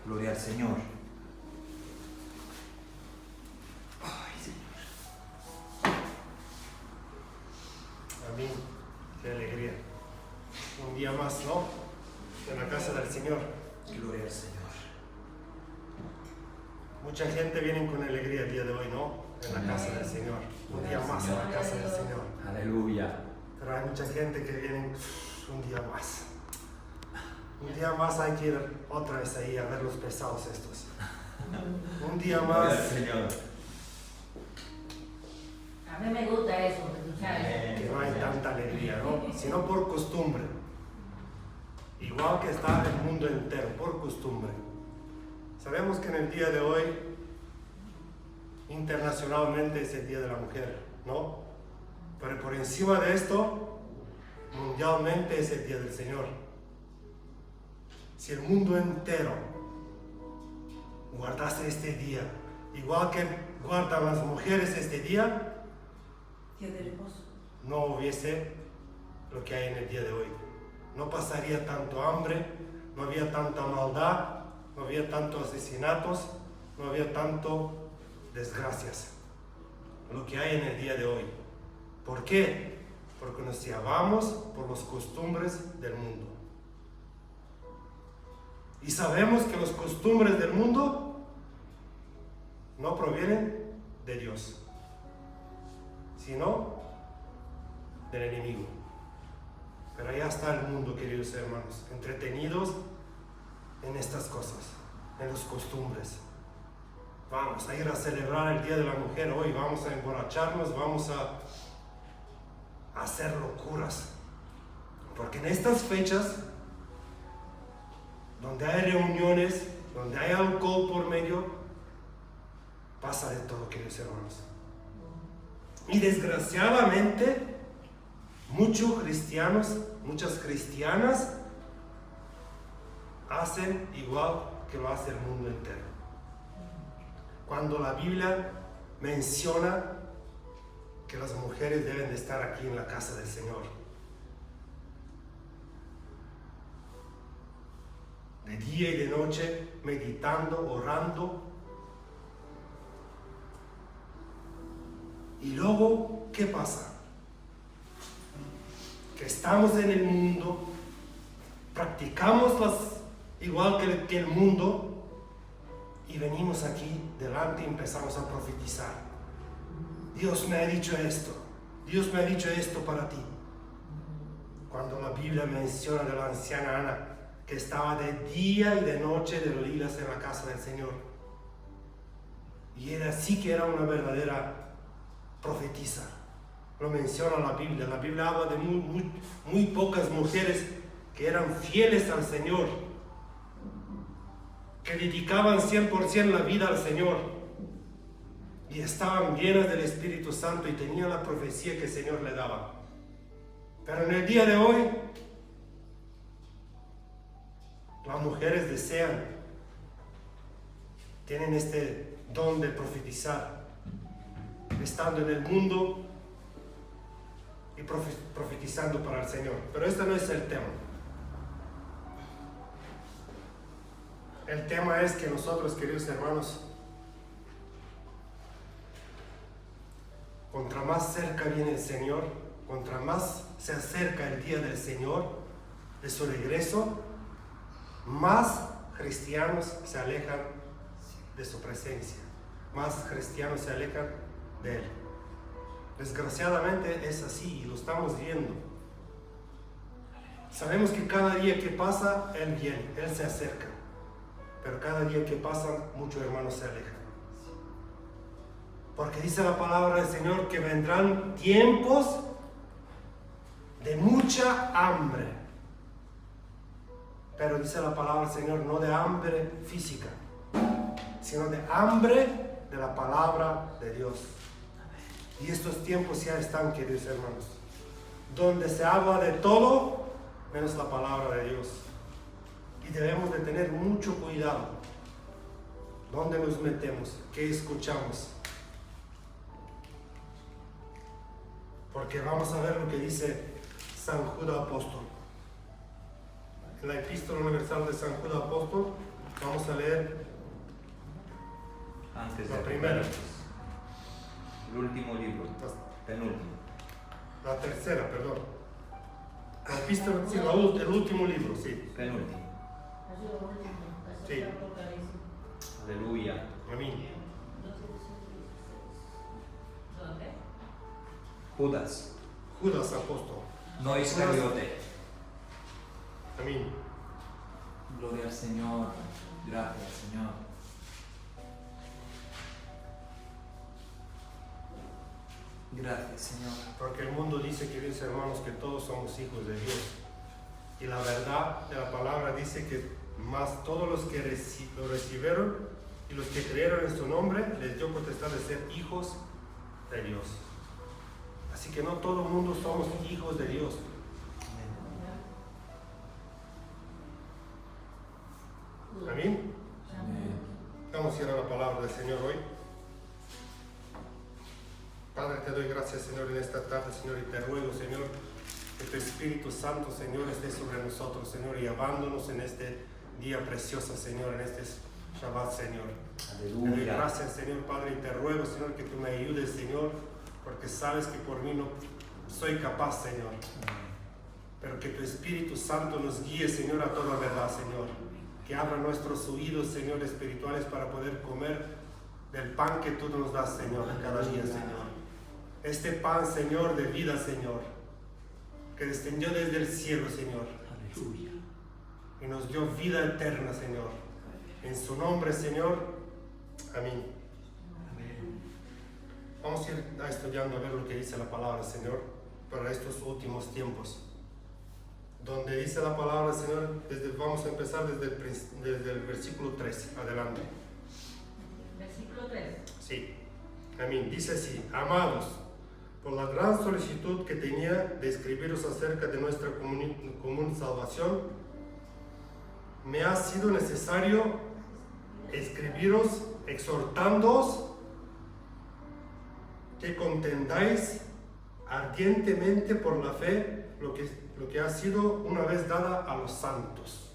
Gloria al Señor. Ay, Señor. Amén. Qué alegría. Un día más, ¿no? En la casa del Señor. Gloria al Señor. Mucha gente viene con alegría el día de hoy, ¿no? En la casa del Señor. Un día más en la casa del Señor. Aleluya. Pero hay mucha gente que viene un día más. Un día más hay que ir otra vez ahí a ver los pesados estos. Un día Gloria al más Señor. A mí me gusta eso, escuchar eso. que no hay tanta alegría, ¿no? Sino por costumbre. Igual que está el mundo entero, por costumbre. Sabemos que en el día de hoy, internacionalmente es el Día de la Mujer, ¿no? Pero por encima de esto, mundialmente es el Día del Señor. Si el mundo entero guardase este día, igual que guardan las mujeres este día, Día de reposo. no hubiese lo que hay en el día de hoy. No pasaría tanto hambre, no había tanta maldad, no había tantos asesinatos, no había tanto desgracias. Lo que hay en el día de hoy. ¿Por qué? Porque nos llevamos por las costumbres del mundo. Y sabemos que las costumbres del mundo no provienen de Dios, sino del enemigo. Pero allá está el mundo, queridos hermanos, entretenidos en estas cosas, en las costumbres. Vamos a ir a celebrar el Día de la Mujer hoy, vamos a emborracharnos, vamos a hacer locuras. Porque en estas fechas, donde hay reuniones, donde hay alcohol por medio, pasa de todo, queridos hermanos. Y desgraciadamente, muchos cristianos, muchas cristianas hacen igual que lo hace el mundo entero. Cuando la Biblia menciona que las mujeres deben de estar aquí en la casa del Señor, de día y de noche, meditando, orando. Y luego, ¿qué pasa? Que estamos en el mundo, practicamos igual que el mundo, y venimos aquí delante y empezamos a profetizar. Dios me ha dicho esto, Dios me ha dicho esto para ti. Cuando la Biblia menciona de la anciana Ana, que estaba de día y de noche de rodillas en la casa del Señor. Y era así que era una verdadera profetisa. Lo menciona la Biblia. La Biblia habla de muy pocas mujeres que eran fieles al Señor, que dedicaban 100% la vida al Señor y estaban llenas del Espíritu Santo y tenían la profecía que el Señor le daba. Pero en el día de hoy, las mujeres desean, tienen este don de profetizar, estando en el mundo y profetizando para el Señor. Pero este no es el tema. El tema es que nosotros, queridos hermanos, contra más cerca viene el Señor, contra más se acerca el día del Señor, de su regreso, más cristianos se alejan de su presencia, más cristianos se alejan de Él. Desgraciadamente es así y lo estamos viendo. Sabemos que cada día que pasa, Él viene, Él se acerca. Pero cada día que pasa, muchos hermanos se alejan. Porque dice la palabra del Señor que vendrán tiempos de mucha hambre. Pero dice la palabra del Señor, no de hambre física, sino de hambre de la palabra de Dios. Y estos tiempos ya están, queridos hermanos, donde se habla de todo menos la palabra de Dios. Y debemos de tener mucho cuidado. ¿Dónde nos metemos? ¿Qué escuchamos? Porque vamos a ver lo que dice San Judas Apóstol. En la Epístola Universal de San Judas Apóstol, Vamos a leer Antes la de primera, el último libro, penúltimo. la tercera, perdón. La epístola, sí, el último libro, sí. Penúltimo. Ha sido lo último, ha Sí. sido Apocalipsis. Aleluya. Amén. ¿Dónde? Judas. Judas apóstol. No Iscariote. Amén. Gloria al Señor. Gracias, Señor. Gracias, Señor. Porque el mundo dice, queridos hermanos, que todos somos hijos de Dios. Y la verdad de la palabra dice que más todos los que lo recibieron y los que creyeron en su nombre, les dio potestad de ser hijos de Dios. Así que no todo el mundo somos hijos de Dios. Amén. Amén. Vamos a ir a la palabra del Señor hoy. Padre, te doy gracias, Señor, en esta tarde, Señor, y te ruego, Señor, que tu Espíritu Santo, Señor, esté sobre nosotros, Señor, y llevándonos en este día precioso, Señor, en este Shabbat, Señor. Te doy Aleluya. gracias, Señor, Padre, y te ruego, Señor, que tú me ayudes, Señor, porque sabes que por mí no soy capaz, Señor, pero que tu Espíritu Santo nos guíe, Señor, a toda verdad, Señor, que abra nuestros oídos, Señor, espirituales para poder comer del pan que tú nos das, Señor, cada día, Señor. Este pan, Señor, de vida, Señor, que descendió desde el cielo, Señor, Aleluya. y nos dio vida eterna, Señor. En su nombre, Señor. Amén. Amén. Vamos a ir estudiando a ver lo que dice la palabra, Señor, para estos últimos tiempos. Donde dice la palabra, Señor, vamos a empezar desde el versículo 3, adelante. Versículo 3. Sí, amén. Dice así: amados, por la gran solicitud que tenía de escribiros acerca de nuestra común salvación, me ha sido necesario escribiros exhortándoos que contendáis ardientemente por la fe lo que ha sido una vez dada a los santos.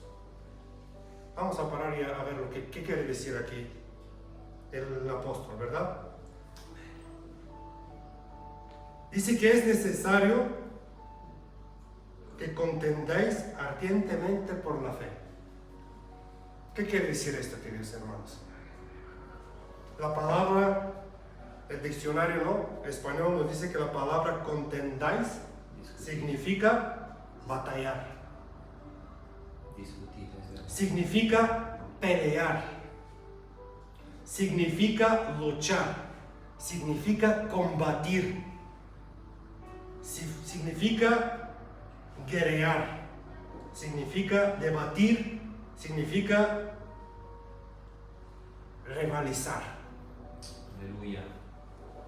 Vamos a parar y a ver qué quiere decir aquí el apóstol, ¿verdad? Dice que es necesario que contendáis ardientemente por la fe. ¿Qué quiere decir esto, queridos hermanos? La palabra, el diccionario español nos dice que la palabra contendáis significa batallar, Discutir, es verdad. significa pelear, significa luchar, significa combatir, significa guerrear, significa debatir, significa rivalizar. Aleluya.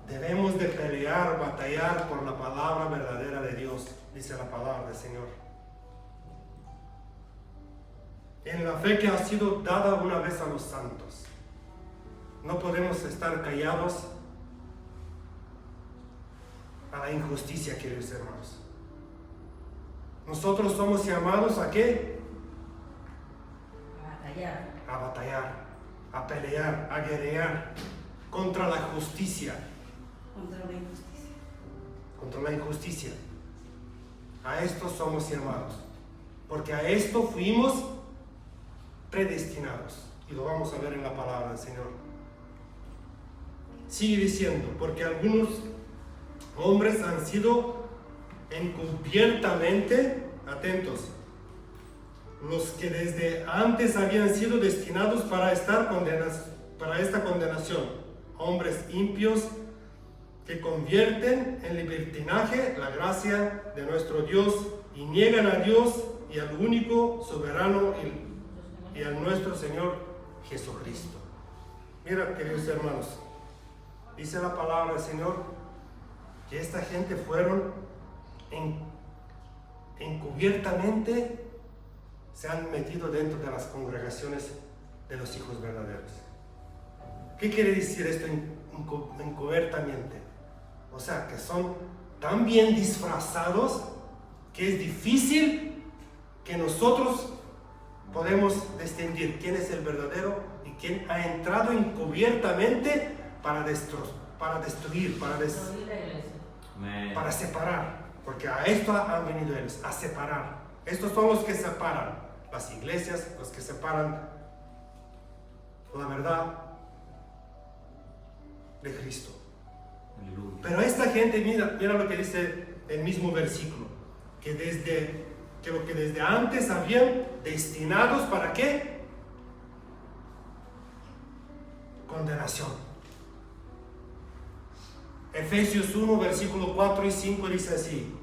Debemos de pelear, batallar por la palabra verdadera de Dios, dice la palabra del Señor. En la fe que ha sido dada una vez a los santos. No podemos estar callados a la injusticia, queridos hermanos. Nosotros somos llamados ¿a qué? A batallar. A batallar, a pelear, a guerrear contra la justicia. Contra la injusticia. Contra la injusticia. A esto somos llamados, porque a esto fuimos predestinados, y lo vamos a ver en la palabra del Señor. Sigue diciendo, porque algunos hombres han sido encubiertamente, atentos, los que desde antes habían sido destinados para esta condenación, hombres impios que convierten en libertinaje la gracia de nuestro Dios y niegan a Dios y al único soberano y a nuestro Señor Jesucristo. Mira, queridos hermanos, dice la palabra del Señor que esta gente fueron encubiertamente, se han metido dentro de las congregaciones de los hijos verdaderos. ¿Qué quiere decir esto encubiertamente? O sea, que son tan bien disfrazados que es difícil que nosotros podemos distinguir quién es el verdadero y quién ha entrado encubiertamente para destruir, Destruir la iglesia. Amén. para separar, porque a esto han venido ellos, a separar. Estos son los que separan las iglesias, los que separan la verdad de Cristo. Aleluya. Pero esta gente, mira lo que dice el mismo versículo, que lo que desde antes habían destinados para qué? Condenación. Efesios 1, versículo 4 y 5 dice así: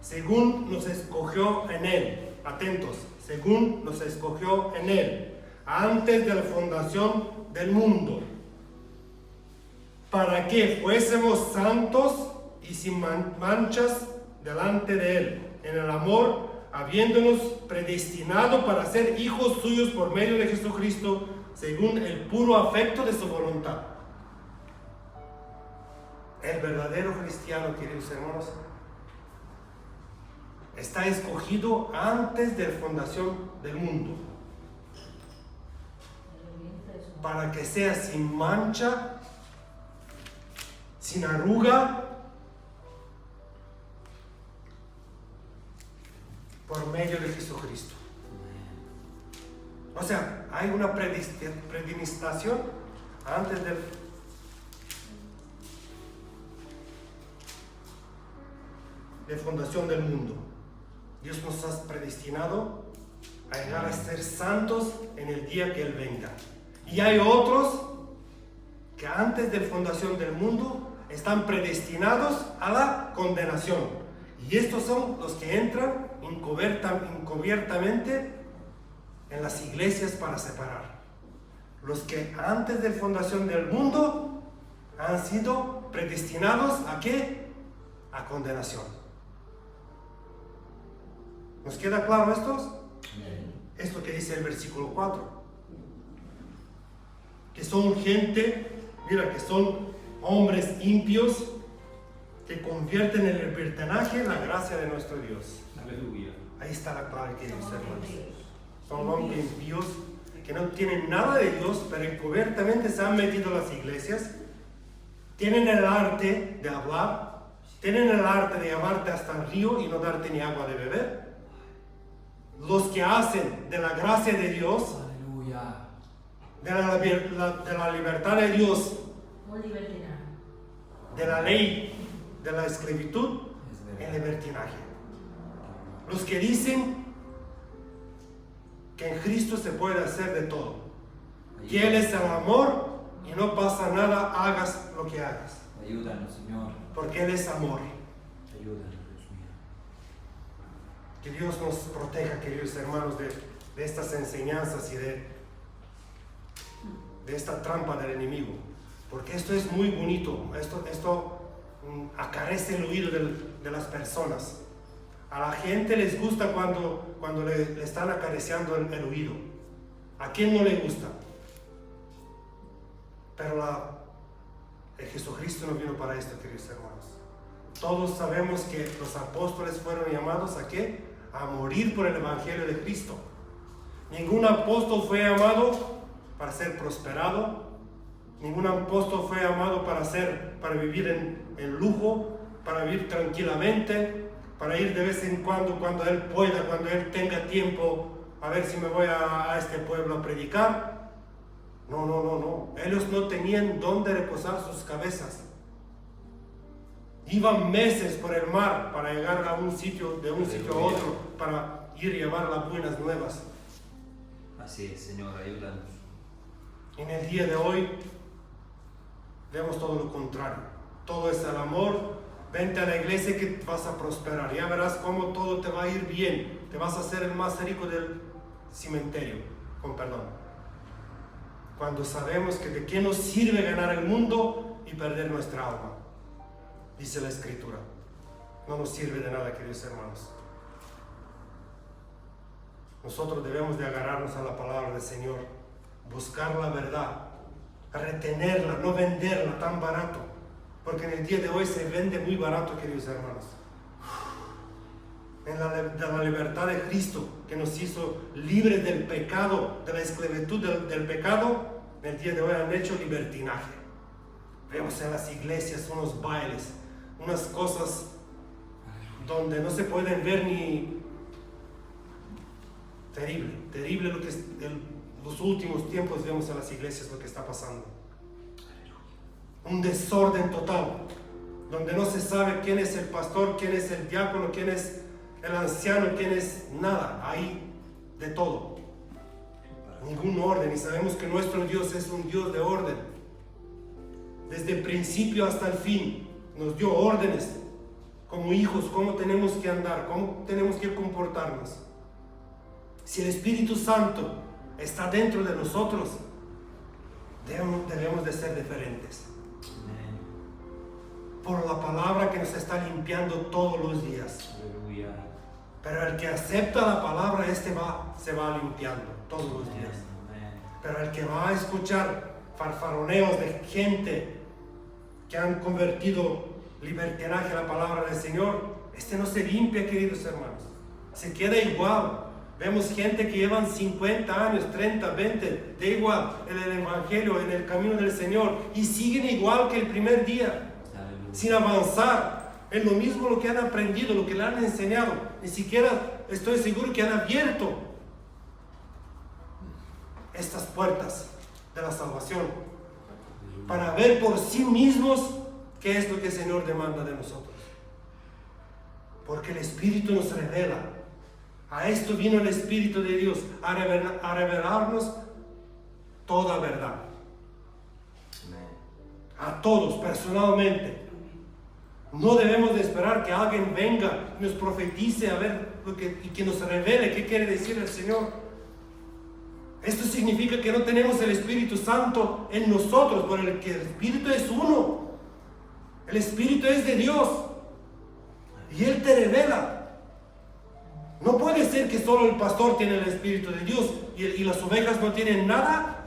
según nos escogió en Él, atentos, según nos escogió en Él, antes de la fundación del mundo, para que fuésemos santos y sin manchas delante de Él, en el amor, habiéndonos predestinado para ser hijos suyos por medio de Jesucristo, según el puro afecto de su voluntad. El verdadero cristiano, queridos hermanos, está escogido antes de la fundación del mundo, para que sea sin mancha, sin arruga, por medio de Jesucristo. O sea, hay una predestinación antes de fundación del mundo. Dios nos ha predestinado a llegar a ser santos en el día que Él venga. Y hay otros que antes de la fundación del mundo están predestinados a la condenación. Y estos son los que entran encubiertamente en las iglesias para separar. Los que antes de la fundación del mundo han sido predestinados ¿a qué? A condenación. ¿Nos queda claro esto? Es lo que dice el versículo 4. Que son gente, mira, que son hombres impios que convierten en libertinaje la gracia de nuestro Dios. Aleluya. Ahí está la clave, queridos hermanos. Son hombres impíos que no tienen nada de Dios, pero encubiertamente se han metido a las iglesias. Tienen el arte de hablar, tienen el arte de llevarte hasta el río y no darte ni agua de beber. Los que hacen de la gracia de Dios, Aleluya. de la libertad de Dios, Un libertinaje. de la ley de la esclavitud, Es el verdad. libertinaje. Los que dicen que en Cristo se puede hacer de todo, que Él es el amor y no pasa nada, hagas lo que hagas, Ayúdanos, Señor. porque Él es amor. Ayúdanos, Dios mío. Que Dios nos proteja, queridos hermanos, de estas enseñanzas y de esta trampa del enemigo, porque esto es muy bonito, esto acarece el oído de las personas. A la gente les gusta cuando le están acariciando el oído. ¿A quién no le gusta? Pero el Jesucristo no vino para esto, queridos hermanos. Todos sabemos que los apóstoles fueron llamados ¿a qué? A morir por el Evangelio de Cristo. Ningún apóstol fue llamado para ser prosperado. Ningún apóstol fue llamado para vivir en lujo, para vivir tranquilamente, para ir de vez en cuando él pueda, cuando él tenga tiempo, a ver si me voy a este pueblo a predicar. No. Ellos no tenían dónde reposar sus cabezas. Iban meses por el mar para llegar a un sitio, de un sitio a otro, para ir y llevar las buenas nuevas. Así es, Señor, ayúdanos. En el día de hoy vemos todo lo contrario. Todo es el amor. Vente a la iglesia que vas a prosperar. Ya verás cómo todo te va a ir bien. Te vas a hacer el más rico del cementerio, con perdón. Cuando sabemos que de qué nos sirve ganar el mundo y perder nuestra alma. Dice la Escritura. No nos sirve de nada, queridos hermanos. Nosotros debemos de agarrarnos a la palabra del Señor. Buscar la verdad. Retenerla, no venderla tan barato. Porque en el día de hoy se vende muy barato, queridos hermanos. de la libertad de Cristo, que nos hizo libres del pecado, de la esclavitud del pecado, en el día de hoy han hecho libertinaje. Vemos en las iglesias unos bailes, unas cosas donde no se pueden ver ni... Terrible lo que es los últimos tiempos vemos en las iglesias lo que está pasando. Un desorden total, donde no se sabe quién es el pastor, quién es el diácono, quién es el anciano, quién es nada. Hay de todo. Ningún orden, y sabemos que nuestro Dios es un Dios de orden. Desde el principio hasta el fin nos dio órdenes como hijos, cómo tenemos que andar, cómo tenemos que comportarnos. Si el Espíritu Santo está dentro de nosotros, debemos de ser diferentes. Por la palabra que nos está limpiando todos los días. Aleluya. Pero el que acepta la palabra, se va limpiando todos los días. Amén. Pero el que va a escuchar farfaroneos de gente que han convertido libertinaje a la palabra del Señor, no se limpia, queridos hermanos. Se queda igual. Vemos gente que llevan 50 años, 30, 20, da igual, en el Evangelio, en el camino del Señor, y siguen igual que el primer día, sin avanzar en lo mismo lo que han aprendido, lo que le han enseñado. Ni siquiera estoy seguro que han abierto estas puertas de la salvación para ver por sí mismos qué es lo que el Señor demanda de nosotros. Porque el Espíritu nos revela. A esto vino el Espíritu de Dios, a revelarnos toda verdad. A todos, personalmente. No debemos de esperar que alguien venga y nos profetice a ver y que nos revele qué quiere decir el Señor. Esto significa que no tenemos el Espíritu Santo en nosotros, por el que el Espíritu es uno. El Espíritu es de Dios. Y Él te revela. No puede ser que solo el pastor tiene el Espíritu de Dios y las ovejas no tienen nada.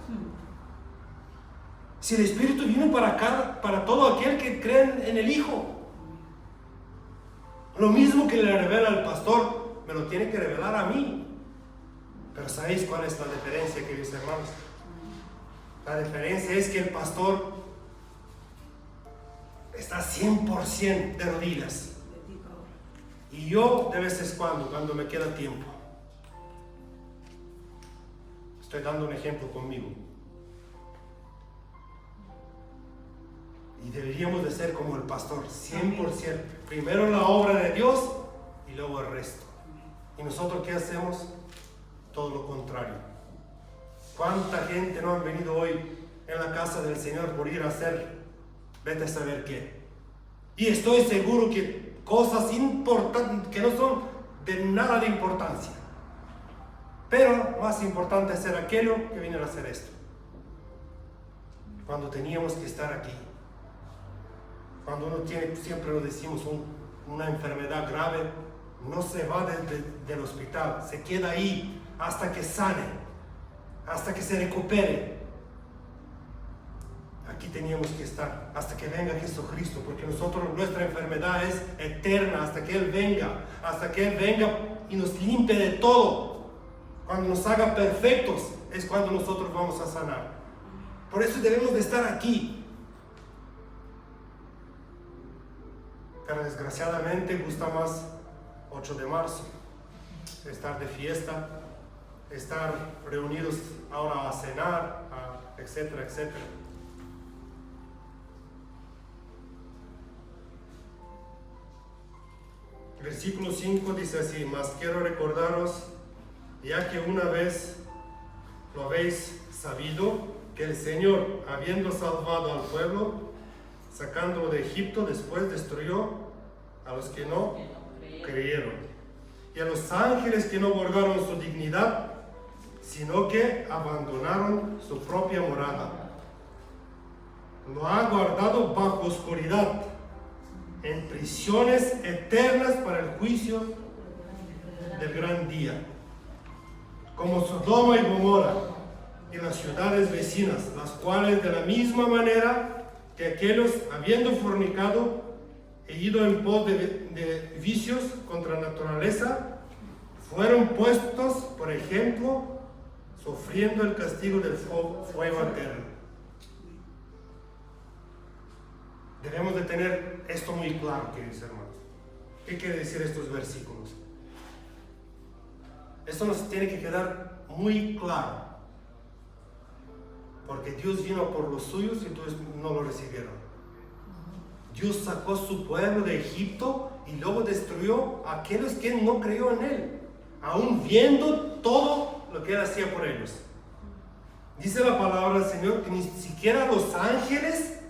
Si el Espíritu vino para todo aquel que cree en el Hijo. Lo mismo que le revela al pastor, me lo tiene que revelar a mí. Pero ¿sabéis cuál es la diferencia, queridos hermanos? La diferencia es que el pastor está 100% de rodillas. Y yo de vez en cuando me queda tiempo. Estoy dando un ejemplo conmigo. Y deberíamos de ser como el pastor, 100%. Primero la obra de Dios y luego el resto. ¿Y nosotros qué hacemos? Todo lo contrario. ¿Cuánta gente no han venido hoy en la casa del Señor por ir a hacer, vete a saber qué? Y estoy seguro que cosas importantes, que no son de nada de importancia. Pero más importante es hacer aquello que viene a hacer esto. Cuando teníamos que estar aquí. Cuando uno tiene, siempre lo decimos, una enfermedad grave, no se va del hospital, se queda ahí hasta que sane, hasta que se recupere. Aquí teníamos que estar hasta que venga Jesucristo, porque nuestra enfermedad es eterna hasta que Él venga y nos limpie de todo. Cuando nos haga perfectos es cuando nosotros vamos a sanar. Por eso debemos de estar aquí. Pero desgraciadamente gusta más 8 de marzo, estar de fiesta, estar reunidos ahora a cenar, etcétera, etcétera. Versículo 5 dice así: mas quiero recordaros, ya que una vez lo habéis sabido, que el Señor, habiendo salvado al pueblo, sacándolo de Egipto, después destruyó a los que no creyeron, y a los ángeles que no guardaron su dignidad, sino que abandonaron su propia morada. Lo ha guardado bajo oscuridad, en prisiones eternas para el juicio del gran día, como Sodoma y Gomorra y las ciudades vecinas, las cuales de la misma manera que aquellos, habiendo fornicado, e ido en pos de vicios contra la naturaleza, fueron puestos, por ejemplo, sufriendo el castigo del fuego eterno. Debemos de tener esto muy claro, queridos hermanos. ¿Qué quiere decir estos versículos? Esto nos tiene que quedar muy claro. Porque Dios vino por los suyos y entonces no lo recibieron. Dios sacó su pueblo de Egipto y luego destruyó a aquellos que no creyó en Él, aún viendo todo lo que Él hacía por ellos. Dice la palabra del Señor que ni siquiera los ángeles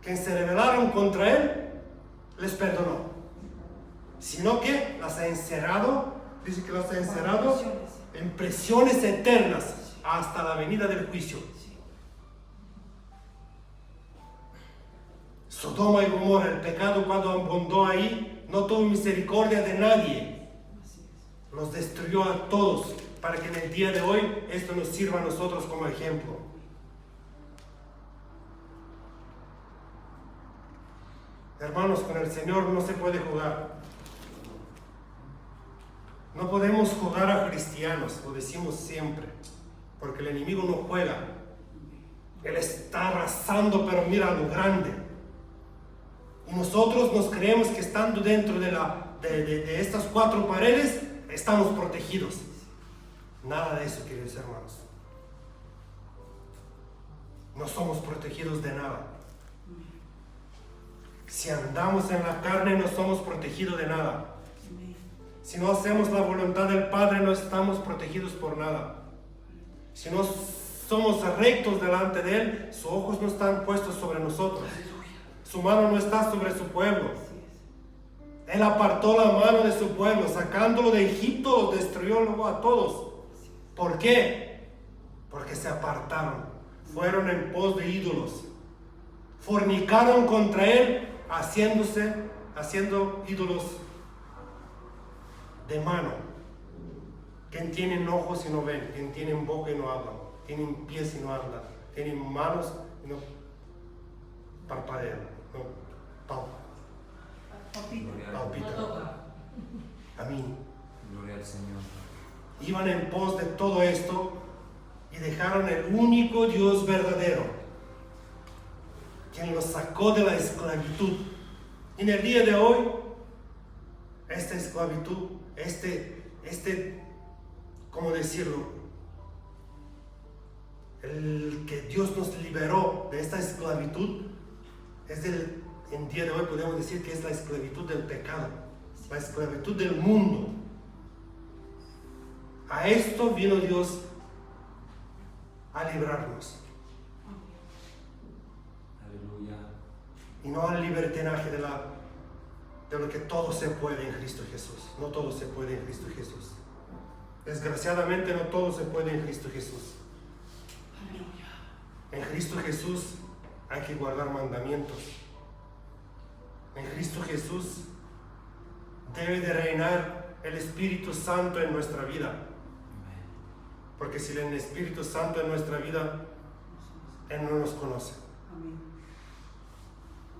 que se rebelaron contra Él les perdonó, sino que las ha encerrado, dice que las ha encerrado en prisiones eternas hasta la venida del juicio. Sodoma y Gomorra, el pecado cuando abundó ahí, no tuvo misericordia de nadie. Los destruyó a todos, para que en el día de hoy esto nos sirva a nosotros como ejemplo. Hermanos, con el Señor no se puede jugar. No podemos jugar a cristianos, lo decimos siempre, porque el enemigo no juega. Él está arrasando, pero mira lo grande. Y nosotros nos creemos que estando dentro de estas cuatro paredes, estamos protegidos. Nada de eso, queridos hermanos. No somos protegidos de nada. Si andamos en la carne, no somos protegidos de nada. Si no hacemos la voluntad del Padre, no estamos protegidos por nada. Si no somos rectos delante de Él, sus ojos no están puestos sobre nosotros. Su mano no está sobre su pueblo. Él apartó la mano de su pueblo, sacándolo de Egipto, los destruyó luego a todos. ¿Por qué? Porque se apartaron, fueron en pos de ídolos, fornicaron contra Él, haciendo ídolos de mano. Quien tienen ojos y no ven, quien tienen boca y no hablan, tienen pies y no andan, tienen manos y no parpadean, no palpitan. Amén. Gloria al Señor. Iban en pos de todo esto y dejaron el único Dios verdadero, quien los sacó de la esclavitud. Y en el día de hoy, esta esclavitud, ¿cómo decirlo? El que Dios nos liberó de esta esclavitud, en día de hoy podemos decir que es la esclavitud del pecado, la esclavitud del mundo. A esto vino Dios a librarnos. Aleluya. Y no al libertinaje de lo que todo se puede en Cristo Jesús. No todo se puede en Cristo Jesús. Desgraciadamente no todo se puede en Cristo Jesús. En Cristo Jesús hay que guardar mandamientos. En Cristo Jesús debe de reinar el Espíritu Santo en nuestra vida. Porque si el Espíritu Santo en nuestra vida, Él no nos conoce.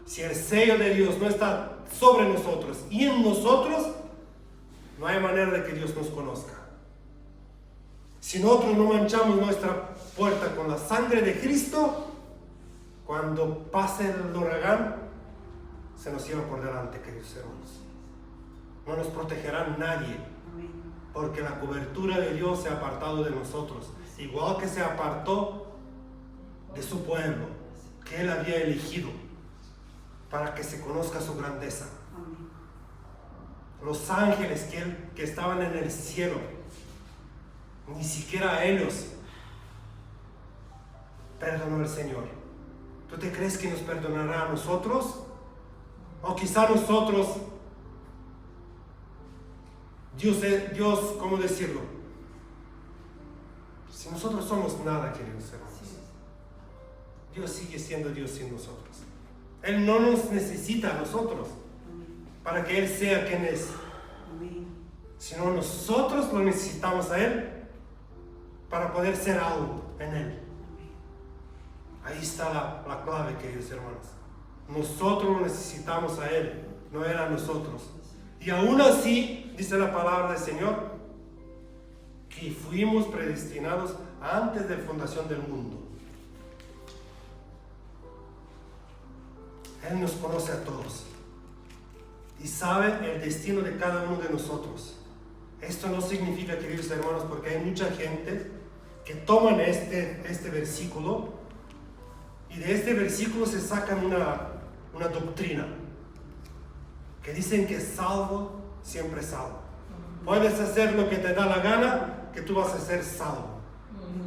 Si el sello de Dios no está sobre nosotros y en nosotros, no hay manera de que Dios nos conozca. Si nosotros no manchamos nuestra puerta con la sangre de Cristo, cuando pase el huracán, se nos lleva por delante, queridos hermanos. No nos protegerá nadie, porque la cobertura de Dios se ha apartado de nosotros, igual que se apartó de su pueblo, que Él había elegido, para que se conozca su grandeza. Los ángeles que estaban en el cielo, ni siquiera a ellos perdonó el Señor. ¿Tú te crees que nos perdonará a nosotros? O quizá nosotros, Dios, ¿cómo decirlo? Si nosotros somos nada, queridos hermanos, Dios sigue siendo Dios sin nosotros. Él no nos necesita a nosotros para que Él sea quien es, sino nosotros lo necesitamos a Él para poder ser algo en Él. Ahí está la clave, queridos hermanos. Nosotros lo necesitamos a Él, no Él a nosotros. Y aún así, dice la palabra del Señor, que fuimos predestinados antes de la fundación del mundo. Él nos conoce a todos y sabe el destino de cada uno de nosotros. Esto no significa, queridos hermanos, porque hay mucha gente que toman este versículo y de este versículo se sacan una doctrina que dicen que salvo, siempre salvo. Puedes hacer lo que te da la gana, que tú vas a ser salvo.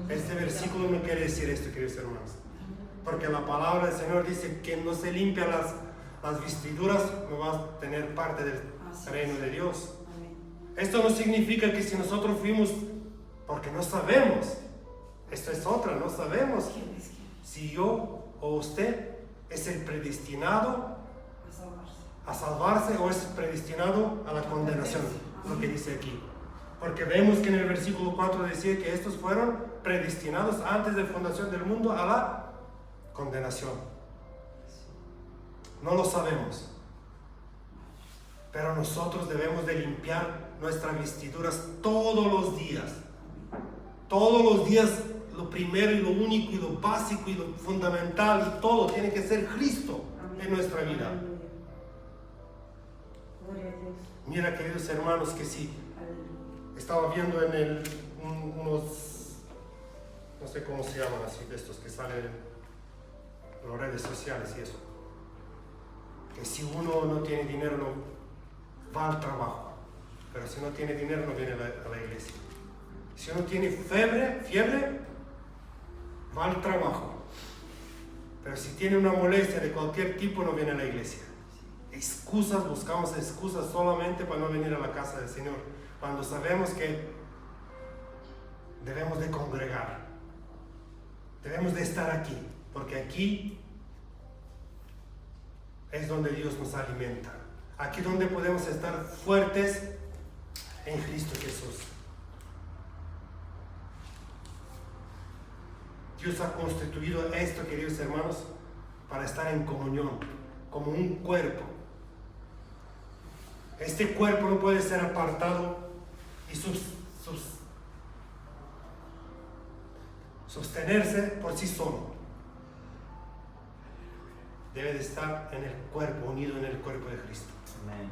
Este versículo no quiere decir esto, queridos hermanos, porque la palabra del Señor dice que no se limpia las vestiduras, no vas a tener parte del reino de Dios. Esto no significa que si nosotros fuimos, porque no sabemos, esto es otra, no sabemos si yo o usted es el predestinado a salvarse o es predestinado a la condenación, lo que dice aquí. Porque vemos que en el versículo 4 decía que estos fueron predestinados antes de la fundación del mundo a la condenación. No lo sabemos, pero nosotros debemos de limpiar nuestras vestiduras todos los días. Todos los días, lo primero y lo único y lo básico y lo fundamental y todo tiene que ser Cristo en nuestra vida. Mira, queridos hermanos, que si estaba viendo en unos, no sé cómo se llaman así, de estos que salen en las redes sociales y eso, que si uno no tiene dinero no va al trabajo, pero si no tiene dinero no viene a la iglesia. Si uno tiene fiebre, va al trabajo, pero si tiene una molestia de cualquier tipo no viene a la iglesia. Excusas, buscamos excusas solamente para no venir a la casa del Señor, cuando sabemos que debemos de congregar, debemos de estar aquí, porque aquí es donde Dios nos alimenta, aquí donde podemos estar fuertes en Cristo Jesús. Dios ha constituido esto, queridos hermanos, para estar en comunión, como un cuerpo. Este cuerpo no puede ser apartado y sostenerse por sí solo. Debe de estar en el cuerpo, unido en el cuerpo de Cristo. Amén.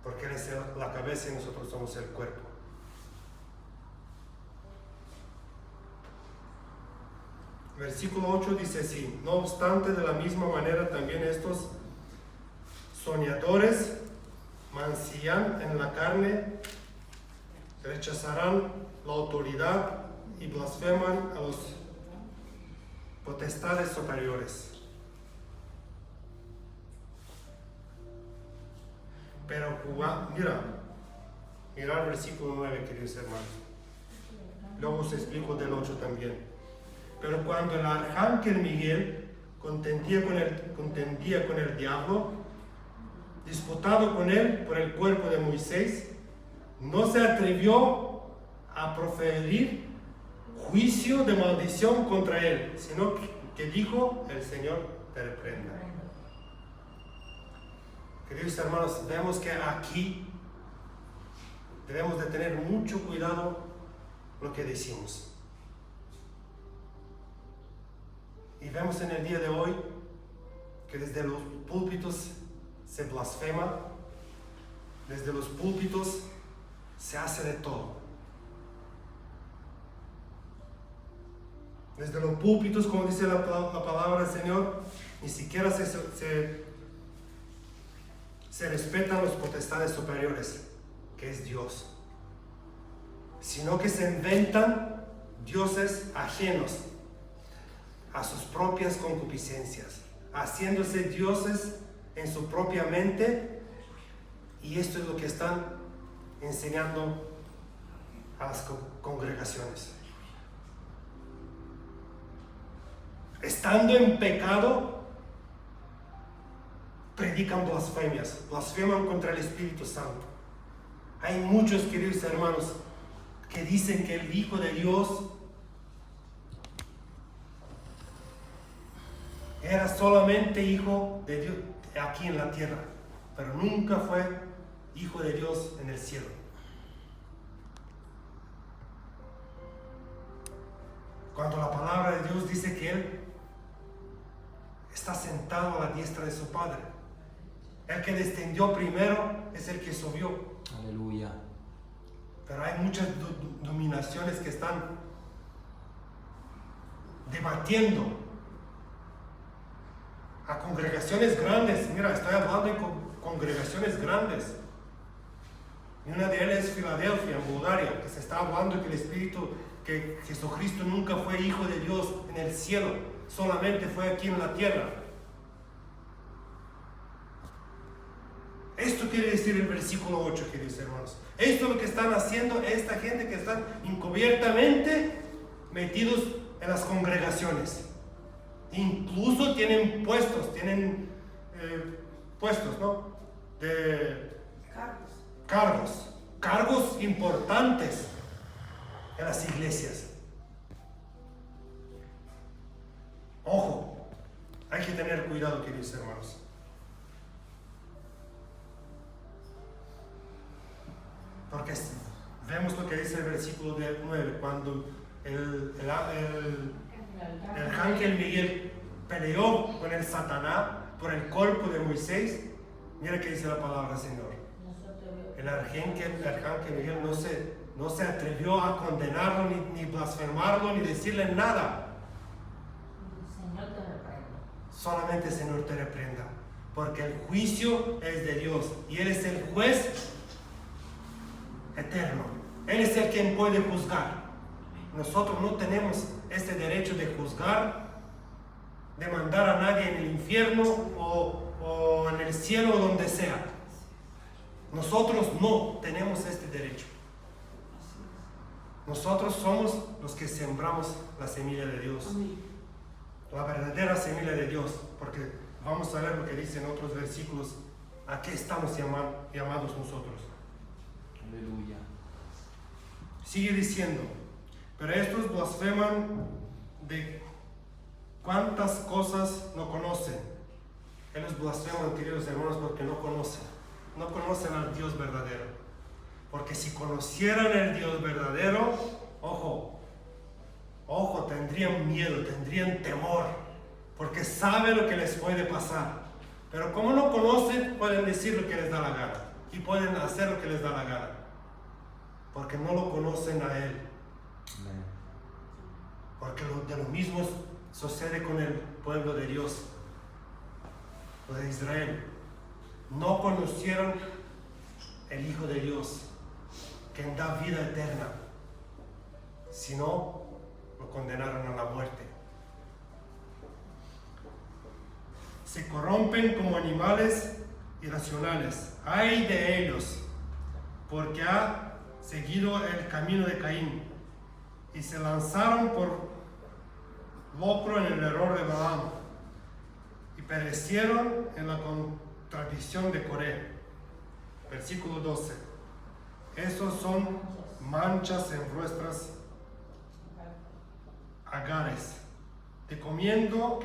Porque Él es la cabeza y nosotros somos el cuerpo. Versículo 8 dice así: no obstante, de la misma manera también estos soñadores mancillan en la carne, rechazarán la autoridad y blasfeman a los potestades superiores. Pero mira el versículo 9, queridos hermanos. Luego os explico del 8 también. Pero cuando el arcángel Miguel contendía con el diablo, disputado con él por el cuerpo de Moisés, no se atrevió a proferir juicio de maldición contra él, sino que dijo: el Señor te reprenda. Queridos hermanos, vemos que aquí debemos de tener mucho cuidado lo que decimos. Y vemos en el día de hoy que desde los púlpitos se blasfema, desde los púlpitos se hace de todo. Desde los púlpitos, como dice la palabra del Señor, ni siquiera se respetan los potestades superiores, que es Dios, sino que se inventan dioses ajenos a sus propias concupiscencias, haciéndose dioses en su propia mente, y esto es lo que están enseñando a las congregaciones. Estando en pecado, predican blasfemias, blasfeman contra el Espíritu Santo. Hay muchos, queridos hermanos, que dicen que el Hijo de Dios era era solamente hijo de Dios aquí en la tierra, pero nunca fue hijo de Dios en el cielo. Cuando la palabra de Dios dice que Él está sentado a la diestra de su Padre, el que descendió primero es el que subió. Aleluya. Pero hay muchas dominaciones que están debatiendo a congregaciones grandes. Mira, estoy hablando de congregaciones grandes. Y una de ellas es Filadelfia, en Bulgaria, que se está hablando que el Espíritu, que Jesucristo nunca fue hijo de Dios en el cielo, solamente fue aquí en la tierra. Esto quiere decir el versículo 8, queridos hermanos. Esto es lo que están haciendo esta gente que están encubiertamente metidos en las congregaciones. Incluso tienen puestos, ¿no? De cargos importantes en las iglesias. Ojo, hay que tener cuidado, queridos hermanos. Porque vemos lo que dice el versículo 9, cuando el ángel Miguel peleó con el Satanás por el cuerpo de Moisés. Mira que dice la palabra del Señor. El arcángel Miguel no se atrevió a condenarlo, ni blasfemarlo, ni decirle nada. Señor te reprenda. Solamente el Señor te reprenda, porque el juicio es de Dios y Él es el juez eterno. Él es el quien puede juzgar. Nosotros no tenemos este derecho de juzgar, de mandar a nadie en el infierno o en el cielo o donde sea. Nosotros no tenemos este derecho. Nosotros somos los que sembramos la semilla de Dios. La verdadera semilla de Dios. Porque vamos a ver lo que dice en otros versículos. ¿A qué estamos llamados nosotros? Aleluya. Sigue diciendo, pero estos blasfeman de cuántas cosas no conocen. Ellos blasfeman, queridos hermanos, porque no conocen al Dios verdadero. Porque si conocieran el Dios verdadero, ojo, tendrían miedo, tendrían temor, porque saben lo que les puede pasar. Pero como no conocen, pueden decir lo que les da la gana y pueden hacer lo que les da la gana, porque no lo conocen a Él. Amén. Porque de lo mismo sucede con el pueblo de Dios, lo de Israel. No conocieron el Hijo de Dios, quien da vida eterna, sino lo condenaron a la muerte. Se corrompen como animales irracionales. ¡Ay de ellos! Porque ha seguido el camino de Caín y se lanzaron por locro en el error de Balaam y perecieron en la contradicción de Coré. Versículo 12. Estos son manchas en vuestras hagares, que comiendo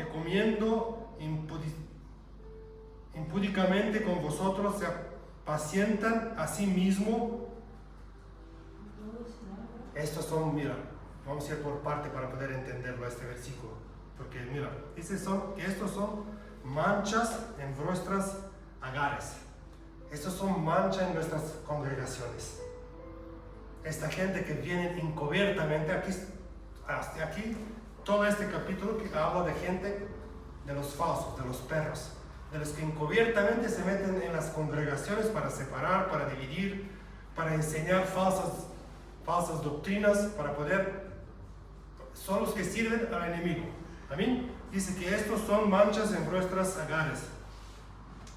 impúdicamente con vosotros se apacientan a sí mismo. Estos son, mira, vamos a ir por parte para poder entenderlo este versículo, porque mira, dice que estos son manchas en vuestras hagares. Estos son manchas en nuestras congregaciones. Esta gente que viene encubiertamente hasta aquí, todo este capítulo que habla de gente, de los falsos, de los perros, de los que encubiertamente se meten en las congregaciones para separar, para dividir, para enseñar falsas doctrinas, para poder, son los que sirven al enemigo. Amén. Dice que estos son manchas en vuestras hagares,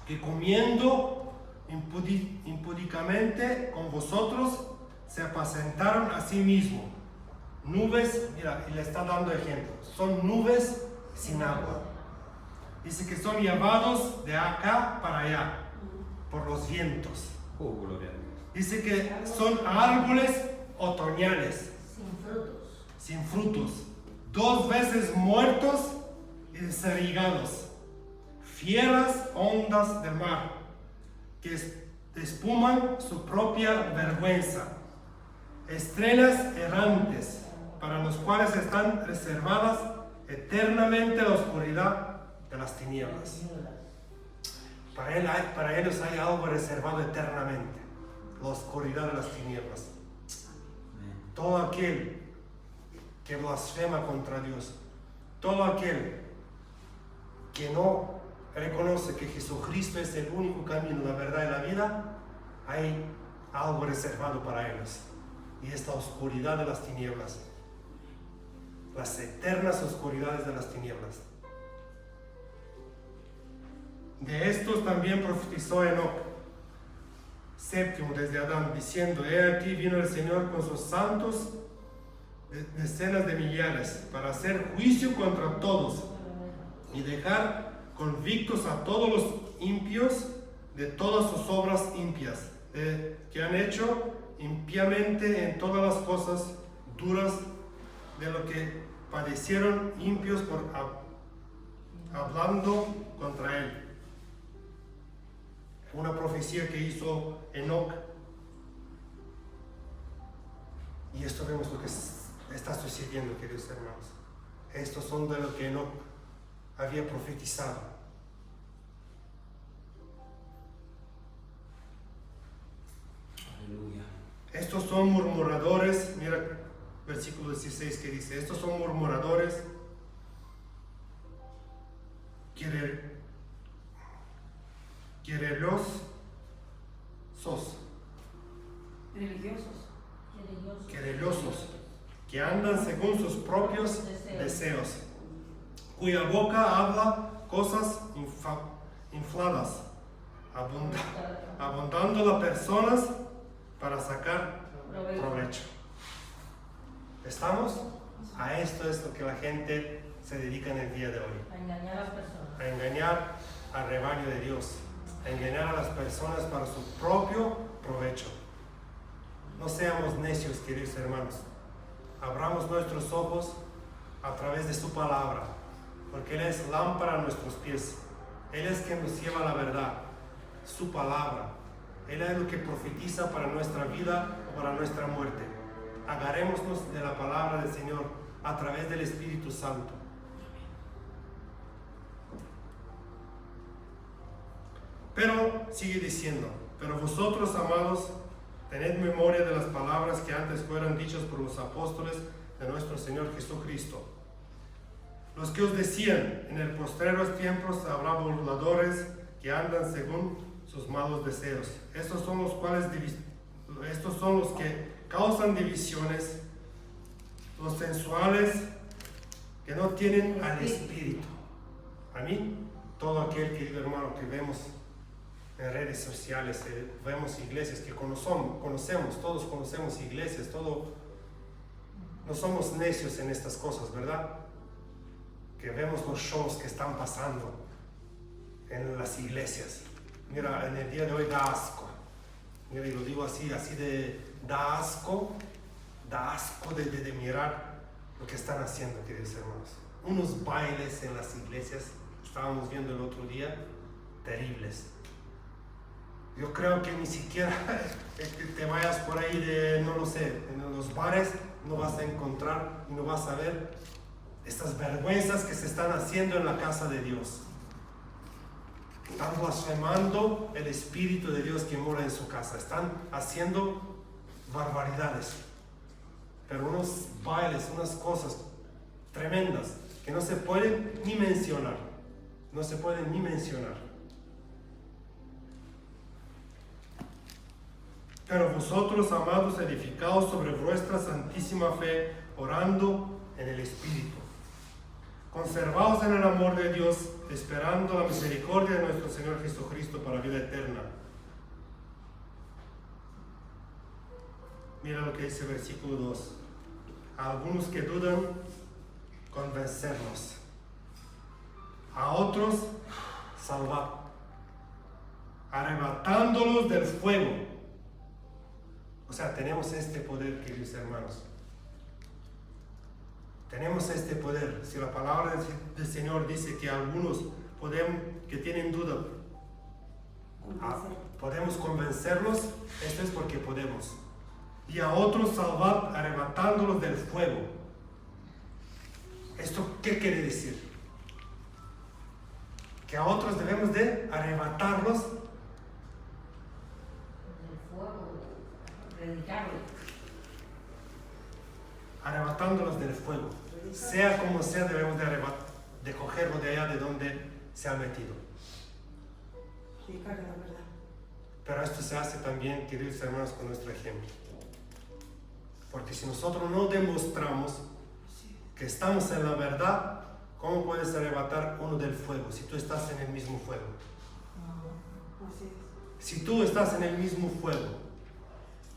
que comiendo impúdicamente con vosotros se apacentaron a sí mismos. Nubes, mira, y le está dando ejemplo, son nubes sin agua. Dice que son llevados de acá para allá por los vientos. Oh, gloria a Dios. Dice que son árboles otoñales Sin frutos. sin frutos, 2 veces muertos y desarraigados. fieras ondas del mar, que espuman su propia vergüenza, estrellas errantes, para los cuales están reservadas eternamente la oscuridad de las tinieblas. Para ellos hay algo reservado eternamente, la oscuridad de las tinieblas. Todo aquel que blasfema contra Dios, todo aquel que no reconoce que Jesucristo es el único camino, la verdad y la vida, hay algo reservado para ellos. Y esta oscuridad de las tinieblas, las eternas oscuridades de las tinieblas. De estos también profetizó Enoc, séptimo desde Adán, diciendo: he aquí vino el Señor con sus santos, decenas de millares, para hacer juicio contra todos y dejar convictos a todos los impios de todas sus obras impias, que han hecho impiamente en todas las cosas duras de lo que padecieron impios por hablando contra él. Una profecía que hizo Enoc. Y esto vemos lo que está sucediendo, queridos hermanos. Estos son de lo que Enoc había profetizado. Aleluya. Estos son murmuradores. Mira versículo 16 que dice: estos son murmuradores, querelosos, que andan según sus propios deseos, cuya boca habla cosas infladas, abundando las personas para sacar provecho. ¿Estamos? A esto es lo que la gente se dedica en el día de hoy. A engañar a las personas. A engañar al rebaño de Dios. A engañar a las personas para su propio provecho. No seamos necios, queridos hermanos. Abramos nuestros ojos a través de su palabra, porque Él es lámpara a nuestros pies. Él es quien nos lleva a la verdad, su palabra. Él es lo que profetiza para nuestra vida o para nuestra muerte. Agarrémonos de la palabra del Señor a través del Espíritu Santo. Pero sigue diciendo: pero vosotros, amados, tened memoria de las palabras que antes fueron dichas por los apóstoles de nuestro Señor Jesucristo, los que os decían: en el postreros tiempos habrá burladores que andan según sus malos deseos. Estos son los que causan divisiones, los sensuales, que no tienen al Espíritu. A mí, todo aquel, querido hermano, que vemos en redes sociales, vemos iglesias que conocemos, todos conocemos iglesias, no somos necios en estas cosas, ¿verdad? Que vemos los shows que están pasando en las iglesias. Mira, en el día de hoy da asco. Mira, y lo digo así da asco de mirar lo que están haciendo, queridos hermanos. Unos bailes en las iglesias, estábamos viendo el otro día, terribles. Yo creo que ni siquiera te vayas por ahí no lo sé, en los bares no vas a encontrar y no vas a ver estas vergüenzas que se están haciendo en la casa de Dios. Están blasfemando el Espíritu de Dios que mora en su casa. Están haciendo barbaridades. Pero unos bailes, unas cosas tremendas que no se pueden ni mencionar. No se pueden ni mencionar. Pero vosotros, amados, edificados sobre vuestra santísima fe, orando en el Espíritu. Conservaos en el amor de Dios, esperando la misericordia de nuestro Señor Jesucristo para vida eterna. Mira lo que dice el versículo 2. A algunos que dudan, convencerlos. A otros, salvad, arrebatándolos del fuego. O sea, tenemos este poder, queridos hermanos. Tenemos este poder. Si la palabra del Señor dice que algunos que tienen duda, Convencer. podemos convencerlos, esto es porque podemos. Y a otros salvar arrebatándolos del fuego. ¿Esto qué quiere decir? Que a otros debemos de arrebatarlos Del fuego, predicarle. arrebatándolos del fuego. Sea como sea, debemos de cogerlo de allá de donde se ha metido. Predicar la verdad. Pero esto se hace también, queridos hermanos, con nuestro ejemplo. Porque si nosotros no demostramos Sí. que estamos en la verdad, ¿cómo puedes arrebatar uno del fuego si tú estás en el mismo fuego? Así es. Si tú estás en el mismo fuego,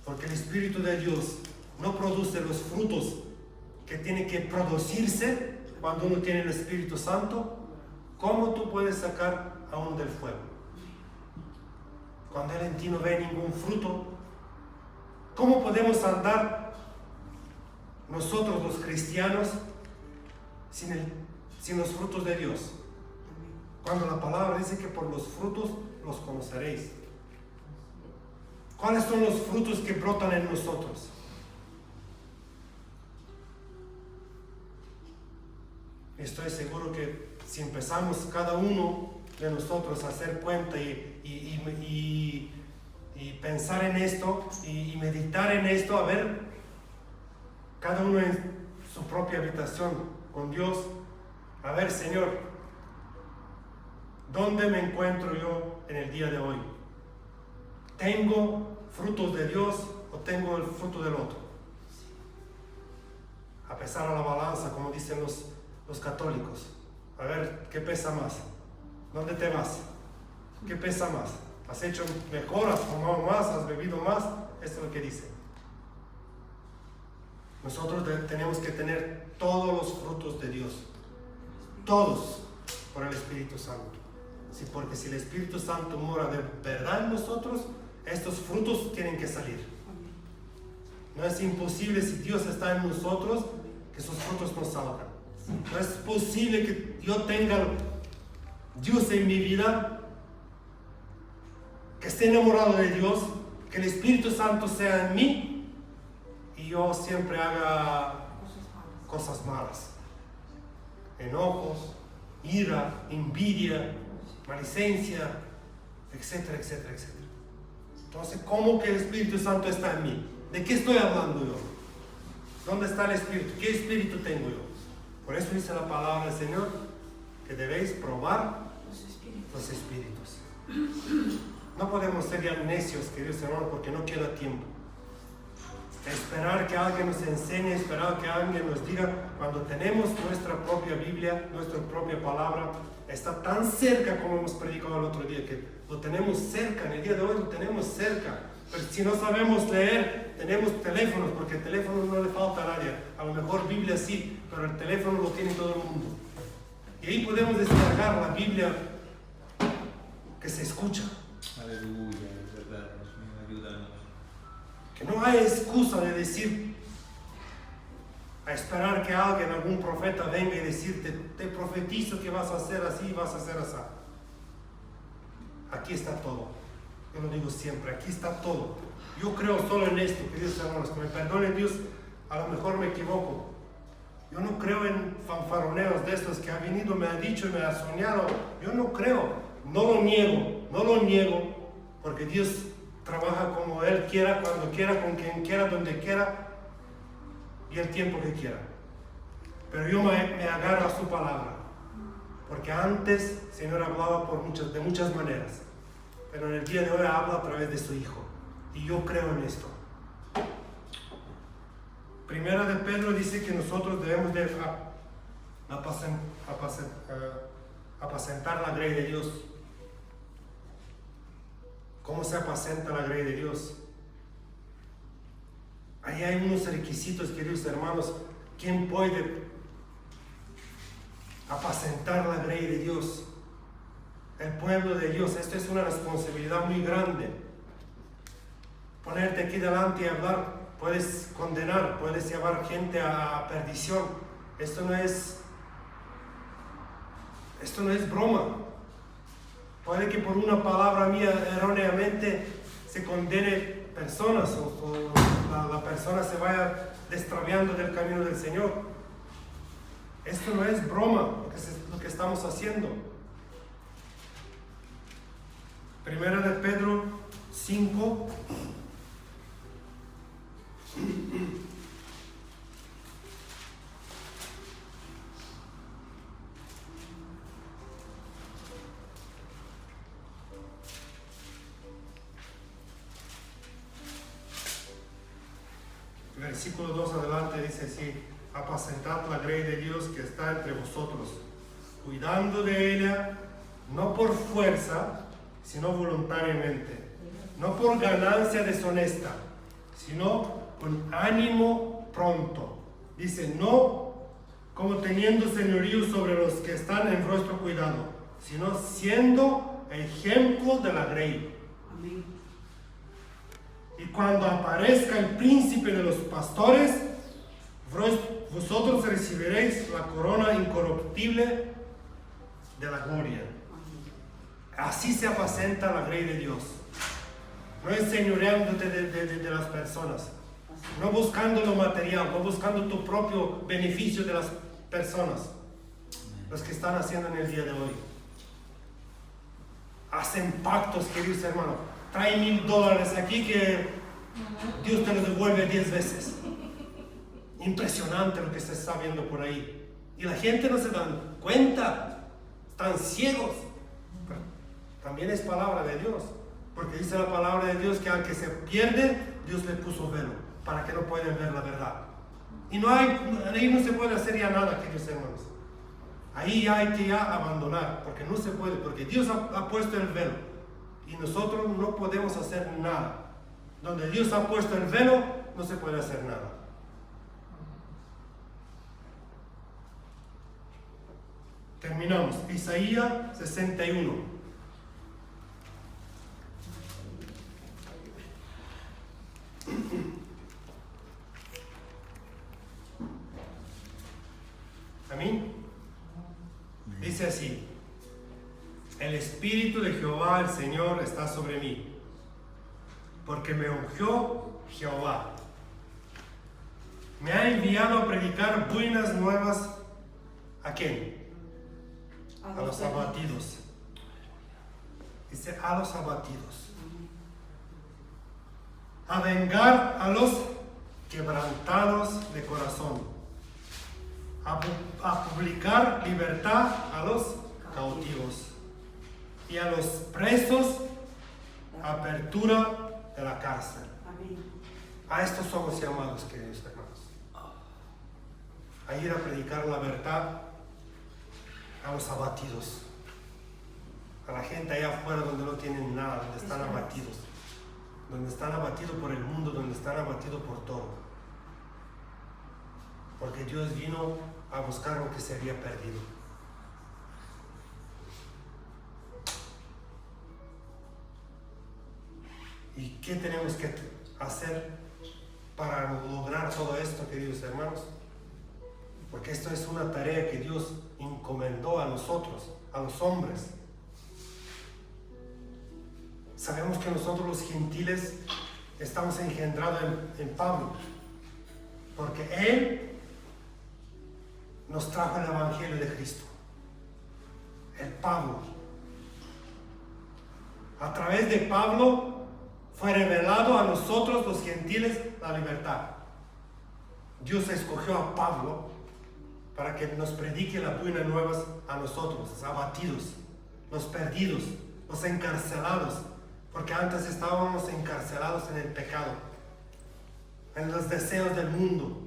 porque el Espíritu de Dios no produce los frutos que tiene que producirse cuando uno tiene el Espíritu Santo, ¿cómo tú puedes sacar a uno del fuego? Cuando Él en ti no ve ningún fruto, ¿cómo podemos andar nosotros los cristianos sin los frutos de Dios? Amén. Cuando la palabra dice que por los frutos los conoceréis. ¿Cuáles son los frutos que brotan en nosotros? Estoy seguro que si empezamos cada uno de nosotros a hacer cuenta y pensar en esto y meditar en esto, a ver, cada uno en su propia habitación con Dios, a ver, Señor, ¿dónde me encuentro yo en el día de hoy? ¿Tengo frutos de Dios o tengo el fruto del otro? A pesar a la balanza, como dicen los católicos. A ver, ¿qué pesa más? ¿Dónde te vas? ¿Qué pesa más? ¿Has hecho mejor? ¿Has fumado más? ¿Has bebido más? Esto es lo que dicen. Nosotros tenemos que tener todos los frutos de Dios. Todos por el Espíritu Santo. Sí, porque si el Espíritu Santo mora de verdad en nosotros, estos frutos tienen que salir. Amén. No es imposible si Dios está en nosotros que esos frutos no salgan. No es posible que yo tenga Dios en mi vida, que esté enamorado de Dios, que el Espíritu Santo sea en mí y yo siempre haga Cosas malas. cosas malas. Enojos, ira, envidia, malicencia, etcétera, etcétera, etcétera. Entonces, ¿cómo que el Espíritu Santo está en mí? ¿De qué estoy hablando yo? ¿Dónde está el Espíritu? ¿Qué Espíritu tengo yo? Por eso dice la palabra del Señor que debéis probar Los espíritus. los espíritus. No podemos ser ya necios, queridos hermanos, porque no queda tiempo. Esperar que alguien nos enseñe, esperar que alguien nos diga, cuando tenemos nuestra propia Biblia, nuestra propia palabra, está tan cerca como hemos predicado el otro día, que lo tenemos cerca, en el día de hoy lo tenemos cerca. Pero si no sabemos leer, tenemos teléfonos, porque el teléfono no le falta a nadie. A lo mejor Biblia sí, pero el teléfono lo tiene todo el mundo. Y ahí podemos descargar la Biblia que se escucha. Aleluya, es verdad, Dios mío, ayúdanos. Que no hay excusa de decir, a esperar que alguien, algún profeta venga y decirte, te profetizo que vas a hacer así, vas a hacer así. Aquí está todo. Yo lo digo siempre, aquí está todo. Yo creo solo en esto, queridos hermanos, que me perdone Dios, a lo mejor me equivoco. Yo no creo en fanfaroneos de estos que ha venido, me ha dicho y me ha soñado. Yo no creo, no lo niego, porque Dios trabaja como Él quiera, cuando quiera, con quien quiera, donde quiera y el tiempo que quiera. Pero yo me agarro a su palabra, porque antes el Señor hablaba de muchas maneras, pero en el día de hoy habla a través de su Hijo, y yo creo en esto. Primera de Pedro dice que nosotros debemos de apacentar la grey de Dios. ¿Cómo se apacenta la grey de Dios? Ahí hay unos requisitos, queridos hermanos. ¿Quién puede apacentar la grey de Dios? El pueblo de Dios. Esto es una responsabilidad muy grande. Ponerte aquí delante y hablar, puedes condenar, puedes llevar gente a perdición. Esto no es broma. Puede que por una palabra mía erróneamente se condene personas o la persona se vaya destraviando del camino del Señor. Esto no es broma lo que estamos haciendo. Primera de Pedro 5. Versículo 2 adelante dice así: apacentad la grey de Dios que está entre vosotros, cuidando de ella, no por fuerza, sino voluntariamente, no por ganancia deshonesta, sino con ánimo pronto. Dice, no como teniendo señorío sobre los que están en vuestro cuidado, sino siendo ejemplo de la grey. Amén. Y cuando aparezca el príncipe de los pastores, vosotros recibiréis la corona incorruptible de la gloria. Así se apacenta la grey de Dios. No enseñoreándote de las personas, no buscando lo material, no buscando tu propio beneficio de las personas, los que están haciendo en el día de hoy. Hacen pactos, queridos hermanos. Trae $1000 aquí que Dios te lo devuelve 10 veces. Impresionante lo que se está viendo por ahí. Y la gente no se dan cuenta, están ciegos. Pero también es palabra de Dios, porque dice la palabra de Dios que al que se pierde, Dios le puso velo para que no puedan ver la verdad. Y ahí no se puede hacer ya nada, queridos hermanos. Ahí ya hay que abandonar, porque no se puede, porque Dios ha puesto el velo y nosotros no podemos hacer nada. Donde Dios ha puesto el velo, no se puede hacer nada. Terminamos. Isaías 61. Amén. Dice así: el Espíritu de Jehová el Señor está sobre mí, porque me ungió Jehová. Me ha enviado a predicar buenas nuevas. ¿A quién? A los abatidos. Dice, a los abatidos. A vengar a los quebrantados de corazón. A publicar libertad a los cautivos. Y a los presos, apertura de la cárcel. Amén. A estos somos llamados, queridos hermanos. A ir a predicar la verdad a los abatidos. A la gente allá afuera donde no tienen nada, donde están abatidos. Donde están abatidos por el mundo, donde están abatidos por todo. Porque Dios vino a buscar lo que se había perdido. ¿Y qué tenemos que hacer para lograr todo esto, queridos hermanos? Porque esto es una tarea que Dios encomendó a nosotros, a los hombres. Sabemos que nosotros los gentiles estamos engendrados en Pablo, porque Él nos trajo el Evangelio de Cristo. El Pablo. A través de Pablo fue revelado a nosotros los gentiles la libertad. Dios escogió a Pablo para que nos predique las buenas nuevas a nosotros, los abatidos, los perdidos, los encarcelados, porque antes estábamos encarcelados en el pecado, en los deseos del mundo.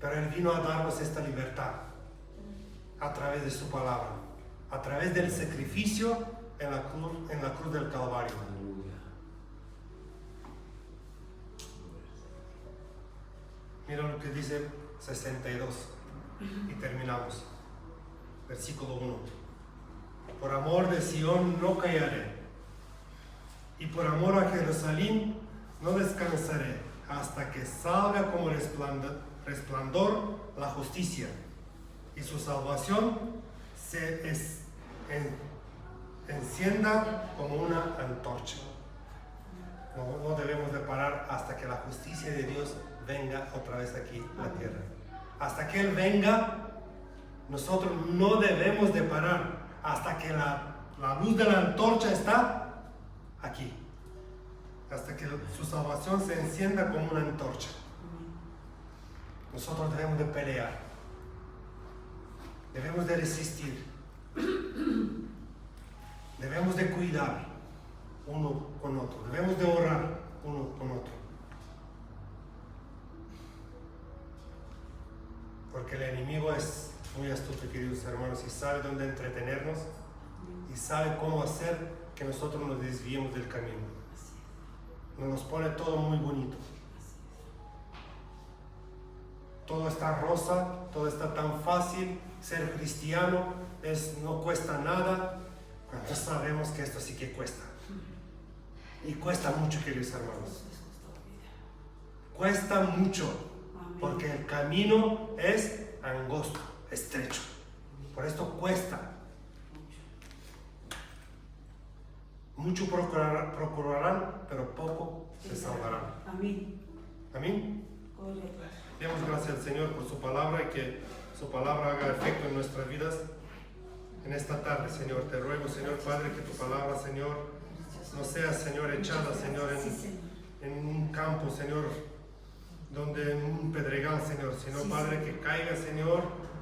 Pero Él vino a darnos esta libertad a través de su palabra, a través del sacrificio en la cruz del Calvario. Mira lo que dice 62 y terminamos. Versículo 1. Por amor de Sión no callaré, y por amor a Jerusalén no descansaré, hasta que salga como resplandor la justicia, y su salvación se encienda como una antorcha. No debemos de parar hasta que la justicia de Dios venga otra vez aquí a la tierra. Hasta que Él venga, nosotros no debemos de parar hasta que la luz de la antorcha está aquí. Hasta que su salvación se encienda como una antorcha. Nosotros debemos de pelear. Debemos de resistir. Debemos de cuidar uno con otro. Debemos de orar uno con otro. Porque el enemigo es muy astuto, queridos hermanos, y sabe dónde entretenernos y sabe cómo hacer que nosotros nos desviemos del camino. Nos pone todo muy bonito. Todo está rosa, todo está tan fácil. Ser cristiano no cuesta nada. Cuando sabemos que esto sí que cuesta. Y cuesta mucho, queridos hermanos. Cuesta mucho. Porque el camino es angosto, estrecho. Por esto cuesta. Mucho procurarán, pero poco se salvarán. Amén. Amén. Correcto. Demos gracias al Señor por su palabra y que su palabra haga efecto en nuestras vidas. En esta tarde, Señor, te ruego, Señor Padre, que tu palabra, Señor, no sea, Señor, echada, Señor, en un campo, Señor, donde en un pedregal, Señor, sino, Padre, que caiga, Señor,